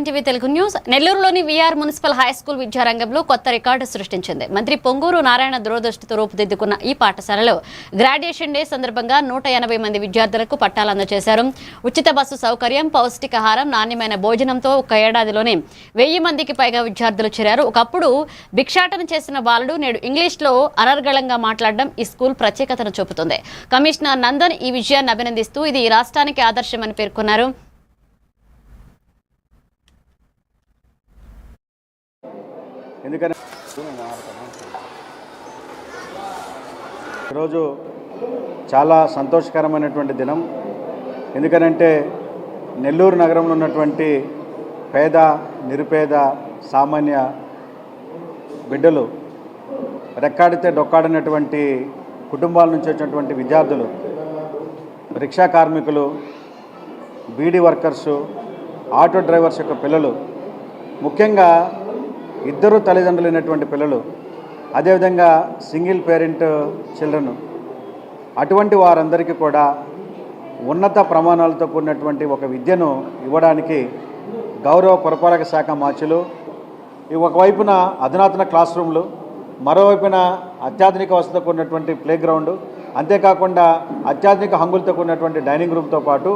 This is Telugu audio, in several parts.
టీవీ తెలుగు న్యూస్ నెల్లూరులోని విఆర్ మున్సిపల్ హై స్కూల్ విద్యారంగంలో కొత్త రికార్డు సృష్టించింది. మంత్రి పొంగూరు నారాయణ దూరదృష్టితో రూపుదిద్దుకున్న ఈ పాఠశాలలో గ్రాడ్యుయేషన్ డే సందర్భంగా 180 మంది విద్యార్థులకు పట్టాలు అందజేశారు. ఉచిత బస్సు సౌకర్యం, పౌష్టికాహారం, నాణ్యమైన భోజనంతో ఒక ఏడాదిలోనే 1000 మందికి పైగా విద్యార్థులు చేరారు. ఒకప్పుడు భిక్షాటన చేసిన బాలుడు నేడు ఇంగ్లీష్లో అనర్గళంగా మాట్లాడడం ఈ స్కూల్ ప్రత్యేకతను చూపుతుంది. కమిషనర్ నందన్ ఈ విజయాన్ని అభినందిస్తూ ఇది రాష్ట్రానికి ఆదర్శమని పేర్కొన్నారు. ఎందుకంటే ఈరోజు చాలా సంతోషకరమైనటువంటి దినం. ఎందుకనంటే నెల్లూరు నగరంలో ఉన్నటువంటి పేద, నిరుపేద, సామాన్య బిడ్డలు, రెక్కాడితే డొక్కాడినటువంటి కుటుంబాల నుంచి వచ్చినటువంటి విద్యార్థులు, రిక్షా కార్మికులు, బీడీ వర్కర్సు, ఆటో డ్రైవర్స్ యొక్క పిల్లలు, ముఖ్యంగా ఇద్దరు తల్లిదండ్రులైనటువంటి పిల్లలు, అదేవిధంగా సింగిల్ పేరెంట్ చిల్డ్రన్, అటువంటి వారందరికీ కూడా ఉన్నత ప్రమాణాలతో కూడినటువంటి ఒక విద్యను ఇవ్వడానికి గౌరవ పురపాలక శాఖ మార్చులు ఒకవైపున అధునాతన క్లాస్ రూమ్లు, మరోవైపున అత్యాధునిక వసతితో కూడినటువంటి ప్లే గ్రౌండ్, అంతేకాకుండా అత్యాధునిక హంగులతో కూడినటువంటి డైనింగ్ రూమ్తో పాటు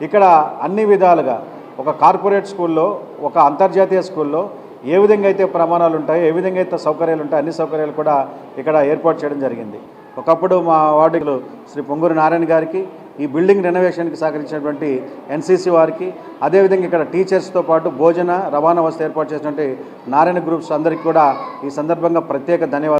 ఇక్కడ అన్ని విధాలుగా ఒక కార్పొరేట్ స్కూల్లో, ఒక అంతర్జాతీయ స్కూల్లో ఏ విధంగా అయితే ప్రమాణాలు ఉంటాయో, ఏ విధంగా అయితే సౌకర్యాలు ఉంటాయో అన్ని సౌకర్యాలు కూడా ఇక్కడ ఏర్పాటు చేయడం జరిగింది. ఒకప్పుడు మా వార్డులు శ్రీ పొంగూరు నారాయణ గారికి, ఈ బిల్డింగ్ రెనోవేషన్కి సహకరించినటువంటి ఎన్సీసీ వారికి, అదేవిధంగా ఇక్కడ టీచర్స్తో పాటు భోజన రవాణా వసతి ఏర్పాటు చేసినటువంటి నారాయణ గ్రూప్స్ అందరికీ కూడా ఈ సందర్భంగా ప్రత్యేక ధన్యవాదాలు.